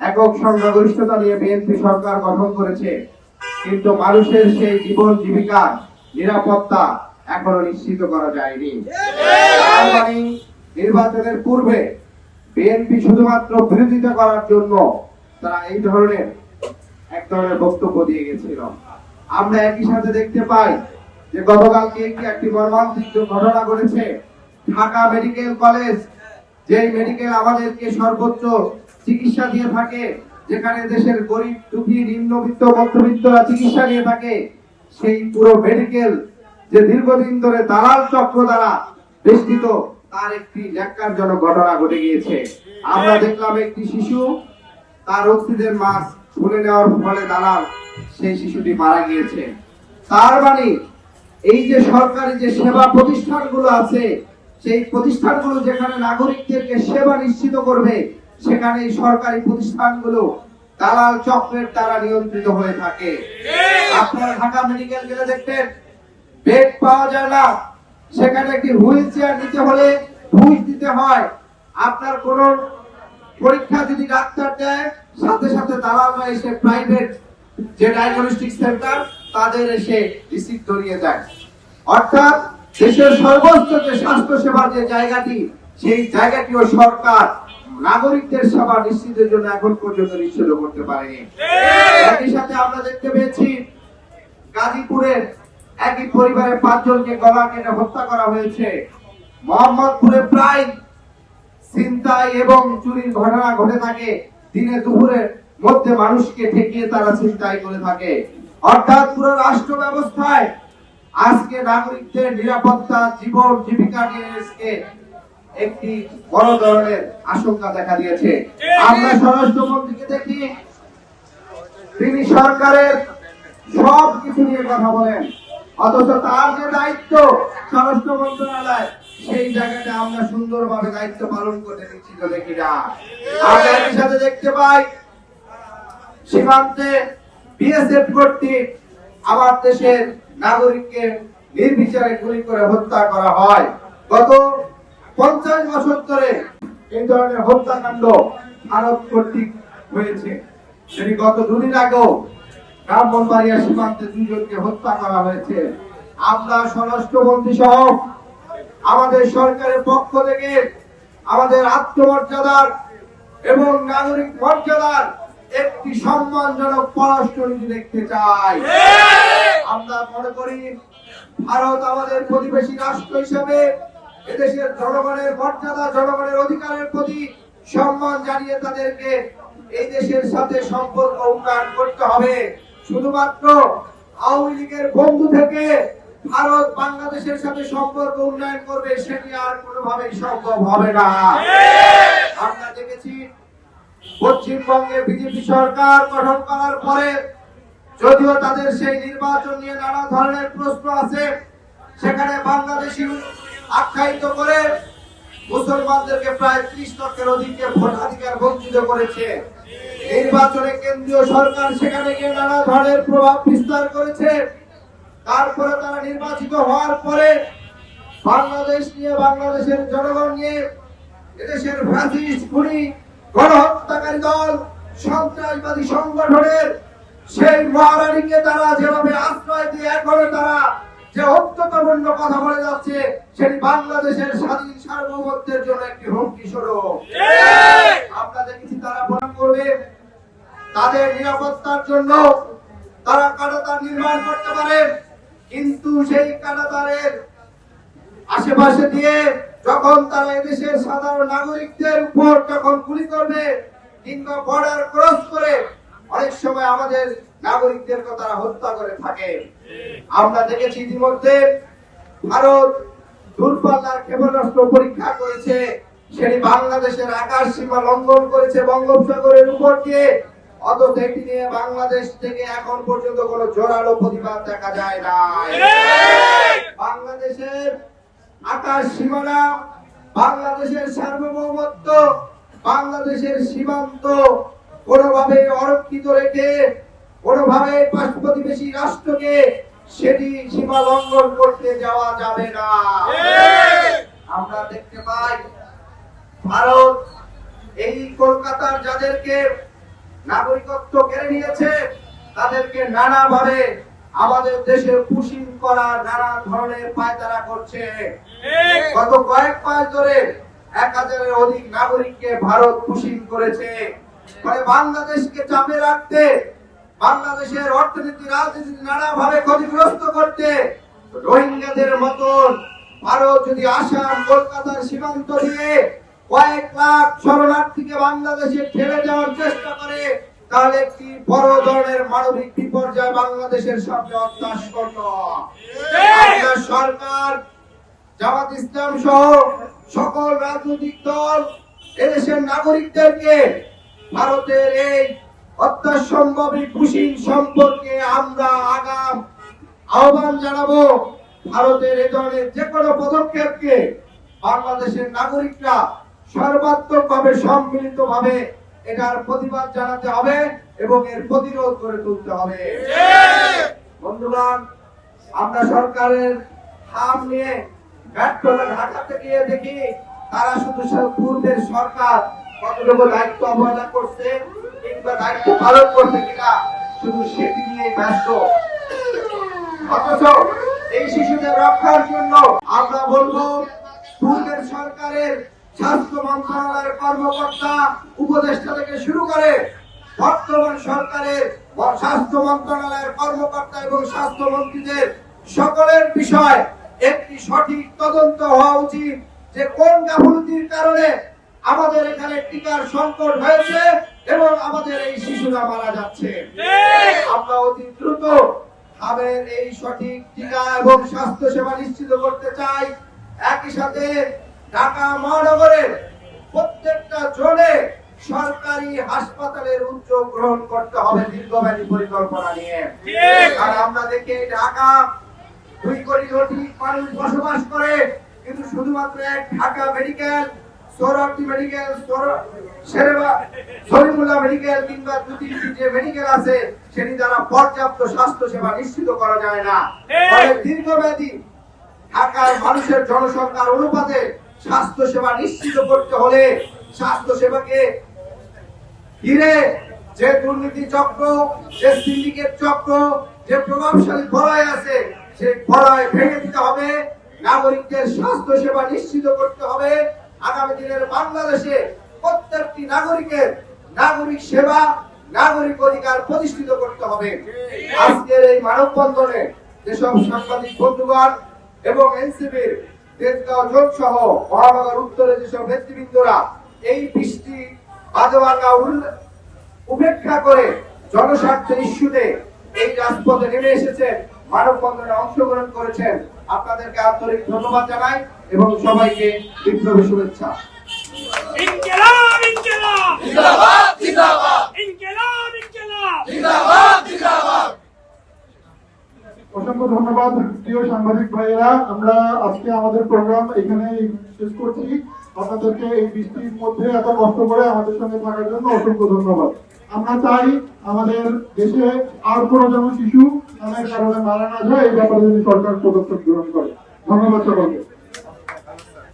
একক সংখ্যাগরিষ্ঠতা নিয়ে বিএনপি সরকার গঠন করেছে, কিন্তু মানুষের সেই জীবন জীবিকা নিরাপত্তা এখনো নিশ্চিত করা যায়নি। তার মানে নির্বাচনের পূর্বে বিএনপি শুধুমাত্র বিরোধিতা করার জন্য তারা এই ধরনের এক ধরনের বক্তব্য দিয়ে গেছিল। আমরা একই সাথে দেখতে পাই যে গতকালকে একটি মর্মান্তিক ঘটনা ঘটেছে। ঢাকা মেডিকেল কলেজ, যে মেডিকেল আমাদেরকে সর্বোচ্চ চিকিৎসা দিয়ে থাকে, যেখানে দেশের গরিব দুঃখী নিম্নবিত্ত মধ্যবিত্তরা চিকিৎসা নিয়ে থাকে, সেই পুরো মেডিকেল যে দীর্ঘদিন ধরে দালাল চক্র দ্বারা বেষ্টিত, তার একটি ন্যাক্কারজনক ঘটনা ঘটে গিয়েছে। আমরা দেখলাম একটি শিশু তার অক্সিজেন মাস্ক খুলে নেওয়ার ফলে দালাল সেই শিশুটি মারা গিয়েছে। তার মানে এই যে সরকারি যে সেবা প্রতিষ্ঠানগুলো আছে, সেই প্রতিষ্ঠানগুলো যেখানে নাগরিকদেরকে সেবা নিশ্চিত করবে, সেখানে এই সরকারি প্রতিষ্ঠানগুলো দালাল চক্রের দ্বারা নিয়ন্ত্রিত হয়ে থাকে। আপনারা ঢাকা মেডিকেল গেলে দেখবেন বেড পাওয়া যায় না, সেখানে একটি হুইল চেয়ার নিতে হলে ঘুষ দিতে হয়। আপনার কোন পরীক্ষা যদি ডাক্তার দেয়, সাথে সাথে দালালরা এসে প্রাইভেট যে ডায়াগনস্টিক সেন্টার তাদের এসে রিসিপ্ট ধরিয়ে দেয়। অর্থাৎ দেশের সর্বোচ্চ যে স্বাস্থ্য সেবার যে জায়গাটি, সেই জায়গাটিও সরকার নাগরিকদের সেবা নিশ্চিতের জন্য এখন পর্যন্ত নিশ্চিত করতে পারেনি। একই সাথে আমরা দেখতে পেয়েছি গাজীপুরের একই পরিবারের 5 জনকে গলা কেটে হত্যা করা হয়েছে। মোহাম্মদপুরে প্রায় ছিনতাই এবং চুরির ঘটনা ঘটে থাকে, দিনে দুপুরের মধ্যে মানুষকে ঠেকিয়ে তারা ছিনতাই করে থাকে। অর্থাৎ পুরো রাষ্ট্র ব্যবস্থায় আজকে নাগরিকদের নিরাপত্তা জীবন জীবিকা নিয়ে একটি বড় ধরনের আশঙ্কা দেখা দিয়েছে। আমরা স্বরাষ্ট্রমন্ত্রীকে দেখি, তিনি সরকারের সব কিছু নিয়ে কথা বলেন, অথচ তার যে দায়িত্ব স্বরাষ্ট্র মন্ত্রণালয়, সেই জায়গাটা আমরা সুন্দরভাবে দায়িত্ব পালন করতে নিশ্চিত দেখি না। আমরা এর সাথে দেখতে পাই সীমান্তে বিএসএফ কর্তৃক আমার দেশের নাগরিককে নির্বিচারে গুলি করে হত্যা করা হয়। গত 50 বছর ধরে এই ধরনের হত্যাকাণ্ড ভারত কর্তৃক হয়েছে। সেটি গত 2 দিন আগেও ব্রাহ্মণবাড়িয়া সীমান্তে 2 জনকে হত্যা করা হয়েছে। আমরা স্বরাষ্ট্রমন্ত্রী সহ আমাদের সরকারের পক্ষ থেকে আমাদের আত্মমর্যাদার এবং নাগরিক মর্যাদার একটি সম্মানজনক পররাষ্ট্রনীতি দেখতে চাই। আমরা মনে করি ভারত আমাদের প্রতিবেশী রাষ্ট্র হিসেবে এদেশের জনগণের মর্যাদা, জনগণের অধিকারের প্রতি সম্মান জানিয়ে তাদেরকে এই দেশের সাথে সম্পর্ক উন্নয়ন করতে হবে। শুধুমাত্র আওয়ামী লীগের বন্ধু থেকে ভারত বাংলাদেশের সাথে সম্পর্ক উন্নয়ন করবে, সেটি আর কোনোভাবেই সম্ভব হবে না। আমরা দেখেছি পশ্চিমবঙ্গে বিজেপি সরকার গঠন করার পরে, যদিও তাদের সেই নির্বাচন নিয়ে নানা ধরনের প্রশ্ন আছে, সেখানে বাংলাদেশি আখ্যায়িত করে মুসলমানদেরকে প্রায় 30 লক্ষের অধিকে ভোটাধিকার বঞ্চিত করেছে। নির্বাচনে কেন্দ্রীয় সরকার সেখানে গিয়ে নানা ধরনের প্রভাব বিস্তার করেছে। তারপরে তারা নির্বাচিত হওয়ার পরে বাংলাদেশ নিয়ে, বাংলাদেশের জনগণ নিয়ে, এদেশের ফ্যাসিস্ট খুনি গণহত্যাকারী দল সন্ত্রাসবাদী সংগঠনের সেই মহারানীকে তারা যেভাবে আশ্রয় দিয়ে এখনো তারা যে হত্যাকাণ্ড কথা বলে যাচ্ছে, সেটি বাংলাদেশের স্বাধীন সার্বভৌমত্বের জন্য একটি হুমকি স্বরূপ। আমরা দেখেছি তারা বহন করবে, তাদের নিরাপত্তার জন্য তারা কাঁটাতার নির্মাণ করতে পারে, কিন্তু সেই কাঁটাতারের আশেপাশে দিয়ে যখন তারা এদেশের সাধারণ নাগরিকদের উপর যখন গুলি করবে কিংবা বর্ডার ক্রস করে অনেক সময় আমাদের নাগরিকদেরকে তারা হত্যা করে থাকে। আমরা দেখেছি ইতিমধ্যে ভারত দূরপাল্লার ক্ষেপণাস্ত্র পরীক্ষা করেছে, সেটি বাংলাদেশের আকাশ সীমা লঙ্ঘন করেছে বঙ্গোপসাগরের উপর দিয়ে, অথচ এটি নিয়ে বাংলাদেশ থেকে এখন পর্যন্ত কোনো জোরালো প্রতিবাদ দেখা যায় না। বাংলাদেশের আকাশ সীমানা, বাংলাদেশের সার্বভৌমত্ব, বাংলাদেশের সীমান্ত কোনোভাবে অরক্ষিত রেখে কোনোভাবে প্রতিবেশী রাষ্ট্রকে সেটি সীমা লঙ্ঘন করতে যাওয়া যাবে না। আমরা দেখতে পাই ভারত এই কলকাতার যাদেরকে নাগরিকত্ব কেড়ে নিয়েছে, তাদেরকে নানাভাবে আমাদের দেশে পুশিং করা নানা ধরনের পায়তারা করছে। গত কয়েক মাস ধরে 1000-এর অধিক নাগরিককে ভারত পুশিং করেছে। ফলে বাংলাদেশকে চাপে রাখতে, বাংলাদেশের অর্থনীতি রাজনীতি নানাভাবে ক্ষতিগ্রস্ত করতে, রোহিঙ্গাদের মতন ভারত যদি আসাম কলকাতার সীমান্ত দিয়ে কয়েক লাখ শরণার্থীকে বাংলাদেশে ঠেলে দেওয়ার চেষ্টা করে, তাহলে একটি বড় ধরনের মানবিক বিপর্যয় বাংলাদেশের সামনে অত্যাশঙ্ক। আপনার সরকার, জামাত ইসলাম সহ সকল রাজনৈতিক দল এদেশের নাগরিকদেরকে ভারতের এই অত্যাসম্ভবী পুশিং সম্পর্কে আমরা আগাম আহ্বান জানাবো। ভারতের এই ধরনের যে কোনো পদক্ষেপকে বাংলাদেশের নাগরিকরা সর্বাত্মকভাবে সম্মিলিতভাবে এটার প্রতিবাদ জানাতে হবে এবং এর প্রতিরোধ করে তুলতে হবে। বন্ধুগণ, আমরা সরকারের হাম নিয়ে ব্যর্থতা ঢাকাতে গিয়ে দেখি তারা শুধু পূর্বের সরকার কতটুকু দায়িত্ব অবহেলা করছে কিংবা দায়িত্ব পালন করছে কিনা শুধু সেটি নিয়ে ব্যস্ত। অথচ এই শিশুদের রক্ষার জন্য আমরা বলবো পূর্বের সরকারের স্বাস্থ্য মন্ত্রণালয়ের কর্মকর্তা উপদেষ্টা থেকে শুরু করে বর্তমান সরকারের স্বাস্থ্য মন্ত্রণালয়ের কর্মকর্তা এবং স্বাস্থ্যমন্ত্রীদের সকলের বিষয় একটি সঠিক তদন্ত হওয়া উচিত যে কোন গাফিলতির কারণে আমাদের এখানে টিকার সংকট হয়েছে এবং আমাদের এই শিশুরা মারা যাচ্ছে। আমরা অতি দ্রুত আমাদের এই সঠিক টিকা এবং স্বাস্থ্য সেবা নিশ্চিত করতে চাই। একই সাথে ঢাকা মহানগরের প্রত্যেকটা জোনে সরকারি হাসপাতালের উদ্যোগ গ্রহণ করতে হবে দীর্ঘমেয়াদী পরিকল্পনা নিয়ে। আর আমরা দেখি ঢাকা 2 কোটি অধিক মানুষ বসবাস করে, কিন্তু শুধুমাত্র এক Dhaka medical, Suhrawardy medical, Salimullah medical কিংবা 2-3টি যে মেডিকেল আছে সেটি দ্বারা পর্যাপ্ত স্বাস্থ্য সেবা নিশ্চিত করা যায় না। ফলে দীর্ঘমেয়াদী ঢাকার মানুষের জনসংখ্যার অনুপাতে স্বাস্থ্য সেবা নিশ্চিত করতে হলে স্বাস্থ্য সেবাকে ঘিরে যে দুর্নীতি চক্র, যে সিন্ডিকেট চক্র, যে প্রভাবশালী বলয় আছে সেই বলয় ভেঙে দিতে হবে। নাগরিকদের স্বাস্থ্য সেবা নিশ্চিত করতে হবে। আগামী দিনের বাংলাদেশে প্রত্যেকটি নাগরিকের নাগরিক সেবা, নাগরিক অধিকার প্রতিষ্ঠিত করতে হবে। আজকের এই মানববন্ধনে যেসব সাংবাদিক বন্ধুগণ এবং এনসিপির তেজগাঁও জোন সহ মহানগর উত্তরে যেসব নেতৃবৃন্দরা এই বৃষ্টি বাদবাঙ্গা উপেক্ষা করে জনস্বার্থের ইস্যুতে এই রাজপথে নেমে এসেছেন, মানববন্ধনে অংশগ্রহণ করেছেন, আপনাদেরকে আন্তরিক ধন্যবাদ জানাই এবং সবাইকে বিপ্লবী শুভেচ্ছা। ইনকিলাব ইনকিলাব জিন্দাবাদ জিন্দাবাদ ইনকিলাব ইনকিলাব জিন্দাবাদ জিন্দাবাদ। অসংখ্য ধন্যবাদ প্রিয় সাংবাদিক ভাইয়েরা। আমরা আজকে আমাদের প্রোগ্রাম এখানে শেষ করছি। আপনাদেরকে এই বৃষ্টির মধ্যে এত কষ্ট করে আমাদের সঙ্গে থাকার জন্য অসংখ্য ধন্যবাদ। আমরা চাই আমাদের দেশে আর কোনো যেন শিশু অনেক কারণে মারা না যায়, এই ব্যাপারে যদি সরকার পদক্ষেপ গ্রহণ করে। ধন্যবাদ সকলকে।